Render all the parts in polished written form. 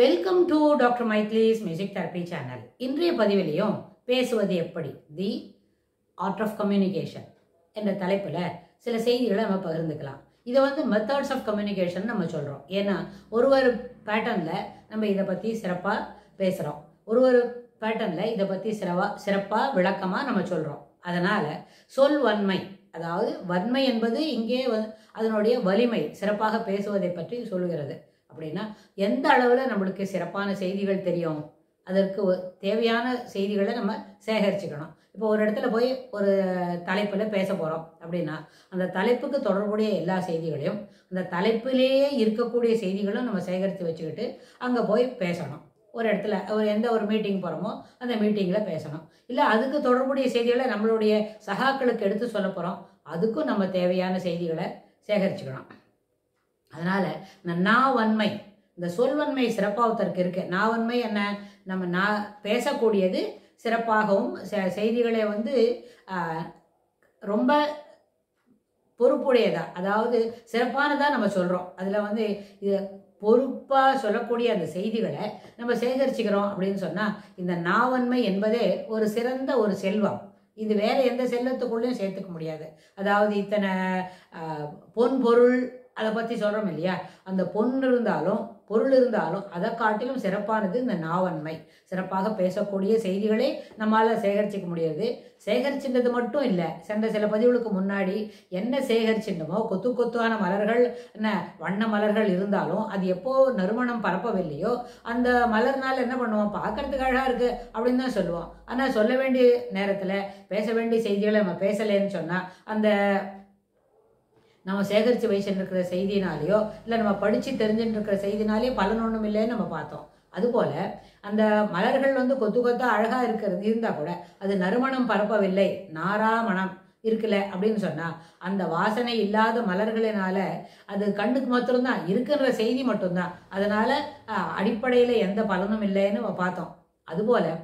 Welcome to doctor Maithili's music therapy channel. இன்றைய பதிவிலையும் பேசுவது எப்படி தி ஆர்ட் ஆஃப் கம்யூனிகேஷன் என்ற தலைப்பில் சில செய்திகளை நம்ம பகிர்ந்துக்கலாம். இதை மெத்தட்ஸ் ஆஃப் கம்யூனிகேஷன் நம்ம சொல்கிறோம். ஏன்னா ஒரு பேட்டர்னில் நம்ம இதை பற்றி சிறப்பாக பேசுகிறோம், ஒரு பேட்டர்னில் இதை பற்றி சிறப்பாக விளக்கமாக நம்ம சொல்கிறோம். அதனால் சொல் வன்மை, அதாவது வன்மை என்பது இங்கே அதனுடைய வலிமை, சிறப்பாக பேசுவதை பற்றி சொல்லுகிறது. அப்படின்னா எந்த அளவில் நம்மளுக்கு சிறப்பான செய்திகள் தெரியும், அதற்கு தேவையான செய்திகளை நம்ம சேகரிச்சுக்கணும். இப்போ ஒரு இடத்துல போய் ஒரு தலைப்பில் பேச போகிறோம் அப்படின்னா அந்த தலைப்புக்கு தொடர்புடைய எல்லா செய்திகளையும், அந்த தலைப்பிலேயே இருக்கக்கூடிய செய்திகளும் நம்ம சேகரித்து வச்சுக்கிட்டு அங்கே போய் பேசணும். ஒரு இடத்துல எந்த ஒரு மீட்டிங் போகிறோமோ அந்த மீட்டிங்கில் பேசணும். இல்லை அதுக்கு தொடர்புடைய செய்திகளை நம்மளுடைய சகாக்களுக்கு எடுத்து சொல்ல போகிறோம், அதுக்கும் நம்ம தேவையான செய்திகளை சேகரிச்சுக்கணும். அதனால் இந்த நாவன்மை, இந்த சொல்வன்மை சிறப்பாகத்தற்கு இருக்குது. நாவன்மை என்ன, நம்ம பேசக்கூடியது சிறப்பாகவும் செய்திகளை ரொம்ப பொறுப்புடையதா, அதாவது சிறப்பானதாக நம்ம சொல்கிறோம். அதில் இது பொறுப்பாக சொல்லக்கூடிய அந்த செய்திகளை நம்ம சேகரிச்சுக்கிறோம் அப்படின்னு சொன்னால் இந்த நாவன்மை என்பதே ஒரு சிறந்த ஒரு செல்வம். இது வேறு எந்த செல்வத்துக்குள்ளேயும் சேர்த்துக்க முடியாது. அதாவது இத்தனை பொன் பொருள் அதை பற்றி சொல்கிறோம் இல்லையா, அந்த பொன் இருந்தாலும் பொருள் இருந்தாலும் அதை காட்டிலும் சிறப்பானது இந்த நாவன்மை. சிறப்பாக பேசக்கூடிய செய்திகளை நம்மளால் சேகரிச்சிக்க முடியாது. சேகரிச்சுன்றது மட்டும் இல்லை, சென்ற சில பதிவுகளுக்கு முன்னாடி என்ன சேகரிச்சுட்டோமோ, கொத்து கொத்தான மலர்கள், என்ன வண்ண மலர்கள் இருந்தாலும் அது எப்போ நறுமணம் பரப்பவில்லையோ அந்த மலர்னால் என்ன பண்ணுவோம், பார்க்கறதுக்கு அழகாக இருக்குது அப்படின்னு தான் சொல்லுவோம். ஆனால் சொல்ல வேண்டிய நேரத்தில் பேச வேண்டிய செய்திகளை நம்ம பேசலேன்னு சொன்னால் அந்த நம்ம சேகரித்து வச்சுருக்கிற செய்தினாலேயோ இல்லை நம்ம படித்து தெரிஞ்சுட்டு இருக்கிற செய்தினாலேயோ பலன் ஒன்றும் இல்லைன்னு நம்ம பார்த்தோம். அதுபோல் அந்த மலர்கள் கொத்து கொத்தாக அழகாக இருந்தால் கூட அது நறுமணம் பரப்பவில்லை, நாராமணம் இருக்குல்ல அப்படின்னு சொன்னால் அந்த வாசனை இல்லாத மலர்களினால அது கண்ணுக்கு மாத்திரம்தான் இருக்கிற செய்தி மட்டும்தான், அதனால் அடிப்படையில் எந்த பலனும் இல்லைன்னு நம்ம பார்த்தோம். அதுபோல்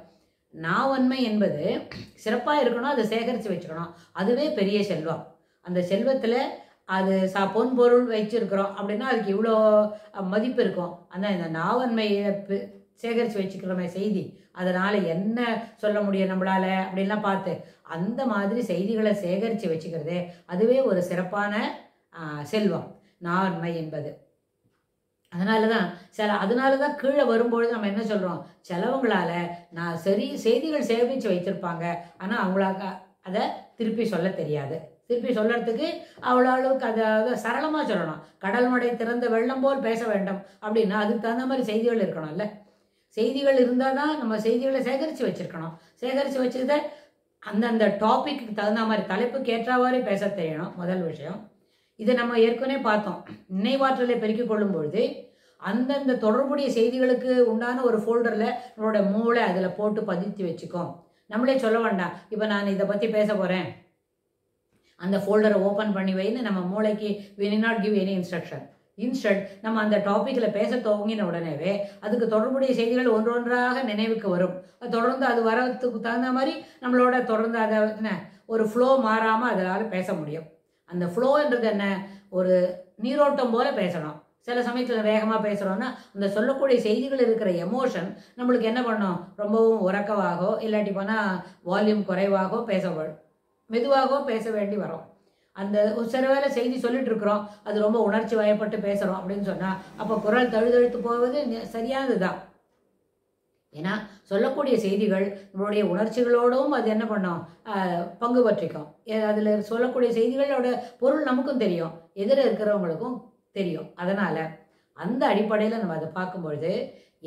நாவன்மை என்பது சிறப்பாக இருக்கணும், அதை சேகரித்து வச்சுக்கணும். அதுவே பெரிய செல்வம். அந்த செல்வத்தில் அது பொன் பொருள் வச்சுருக்கிறோம் அப்படின்னா அதுக்கு இவ்வளோ மதிப்பு இருக்கும். ஆனால் இந்த நாவன்மையை சேகரித்து வச்சுக்கிறோமே செய்தி, அதனால் என்ன சொல்ல முடியும் நம்மளால் அப்படின்லாம் பார்த்து அந்த மாதிரி செய்திகளை சேகரித்து வச்சுக்கிறதே அதுவே ஒரு சிறப்பான செல்வம் நாவன்மை என்பது. அதனால தான் கீழே வரும்பொழுது நம்ம என்ன சொல்கிறோம், சிலவங்களால் செய்திகள் சேமித்து வைத்திருப்பாங்க, ஆனால் அவங்களாக்க அதை திருப்பி சொல்ல தெரியாது. திருப்பி சொல்கிறதுக்கு அவ்வளோ அளவுக்கு அதை சரளமாக சொல்லணும். கடல் மடை திறந்த வெள்ளம் போல் பேச வேண்டும் அப்படின்னா அதுக்கு தகுந்த மாதிரி செய்திகள் இருக்கணும்ல. செய்திகள் இருந்தால் தான் நம்ம செய்திகளை சேகரித்து வச்சுருக்கணும். சேகரித்து வச்சுக்கிட்ட அந்தந்த டாபிக்கு தகுந்த மாதிரி தலைப்புக்கு ஏற்றவாறு பேச தெரியணும், முதல் விஷயம். இதை நம்ம ஏற்கனவே பார்த்தோம். நினைவாற்றலை பெருக்கிக் கொள்ளும் பொழுது அந்தந்த தொடர்புடைய செய்திகளுக்கு உண்டான ஒரு ஃபோல்டரில் நம்மளோட மூளை அதில் போட்டு பதித்து வச்சுக்கோம். நம்மளே சொல்ல வேண்டாம், இப்போ நான் இதை பற்றி பேச போகிறேன், அந்த ஃபோல்டரை ஓப்பன் பண்ணி வைன்னு நம்ம மூளைக்கு we need not give any instruction. Instant நம்ம அந்த டாப்பிக்கில் பேச துவங்கின உடனேவே அதுக்கு தொடர்புடைய செய்திகள் ஒன்றொன்றாக நினைவுக்கு வரும். தொடர்ந்து அது வரத்துக்கு தகுந்த மாதிரி நம்மளோட தொடர்ந்து அதை ஒரு ஃப்ளோ மாறாமல் அதனால் பேச முடியும். அந்த ஃப்ளோன்றது என்ன, ஒரு நீரோட்டம் போல பேசணும். சில சமயத்தில் வேகமாக பேசுகிறோன்னா அந்த சொல்லக்கூடிய செய்திகள் இருக்கிற எமோஷன் நம்மளுக்கு என்ன பண்ணும், ரொம்பவும் உறக்கவாகவோ இல்லாட்டி போனால் வால்யூம் குறைவாகவோ மெதுவாகவோ பேச வேண்டி வரும். அந்த சில வேளை செய்தி சொல்லிட்டு இருக்கிறோம், அது ரொம்ப உணர்ச்சி வயப்பட்டு பேசுகிறோம் அப்படின்னு சொன்னால் அப்போ குரல் தழுதழுத்து போவது சரியானது தான். ஏன்னா சொல்லக்கூடிய செய்திகள் நம்மளுடைய உணர்ச்சிகளோடும் அது என்ன பண்ணோம், பங்கு பற்றிக்கும். அதில் சொல்லக்கூடிய செய்திகளோட பொருள் நமக்கும் தெரியும், எதிர இருக்கிறவங்களுக்கும் தெரியும். அதனால் அந்த அடிப்படையில் நம்ம அதை பார்க்கும்பொழுது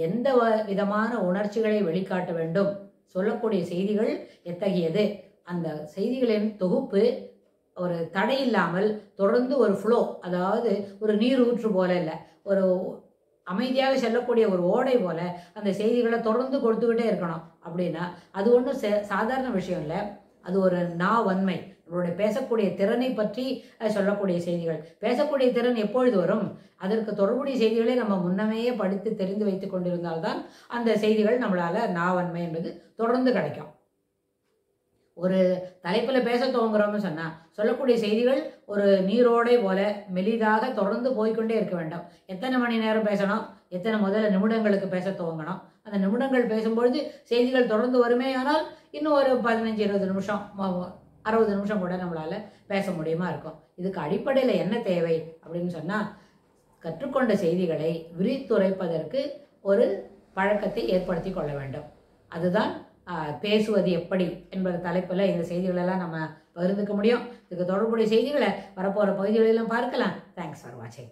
எந்த விதமான உணர்ச்சிகளை வெளிக்காட்ட வேண்டும், சொல்லக்கூடிய செய்திகள் எத்தகையது, அந்த செய்திகளின் தொகுப்பு ஒரு தடை இல்லாமல் தொடர்ந்து ஒரு ஃப்ளோ, அதாவது ஒரு நீர் ஊற்று போல இல்லை, ஒரு அமைதியாக செல்லக்கூடிய ஒரு ஓடை போல அந்த செய்திகளை தொடர்ந்து கொடுத்துக்கிட்டே இருக்கணும். அப்படின்னா அது ஒன்றும் சாதாரண விஷயம் இல்லை. அது ஒரு நாவன்மை, நம்மளுடைய பேசக்கூடிய திறனை பற்றி சொல்லக்கூடிய செய்திகள். பேசக்கூடிய திறன் எப்பொழுது வரும், அதற்கு தொடர்புடைய செய்திகளை நம்ம முன்னமேயே படித்து தெரிந்து வைத்து கொண்டிருந்தால்தான் அந்த செய்திகள் நம்மளால் நாவன்மை என்பது தொடர்ந்து கிடைக்கும். ஒரு தலைப்பில் பேச துவங்குறோம்னு சொன்னால் சொல்லக்கூடிய செய்திகள் ஒரு நீரோடை போல மெலிதாக தொடர்ந்து போய்கொண்டே இருக்க வேண்டும். எத்தனை மணி நேரம் பேசணும், எத்தனை முதல்ல நிமிடங்களுக்கு பேச துவங்கணும். அந்த நிமிடங்கள் பேசும்பொழுது செய்திகள் தொடர்ந்து வருமே. ஆனால் இன்னும் ஒரு 15-20 நிமிஷம் 60 நிமிஷம் கூட நம்மளால பேச முடியுமா இருக்கும். இதுக்கு அடிப்படையில் என்ன தேவை அப்படின்னு சொன்னால், கற்றுக்கொண்ட செய்திகளை விரித்துரைப்பதற்கு ஒரு பழக்கத்தை ஏற்படுத்தி கொள்ள வேண்டும். அதுதான் பேசுவது எப்படி என்பது தலைப்பில் இந்த செய்திகளெல்லாம் நம்ம பகிர்ந்துக்க முடியும். இதுக்கு தொடர்புடைய செய்திகளை வரப்போகிற பகுதிகளிலும் பார்க்கலாம். தேங்க்ஸ் ஃபார் வாட்சிங்.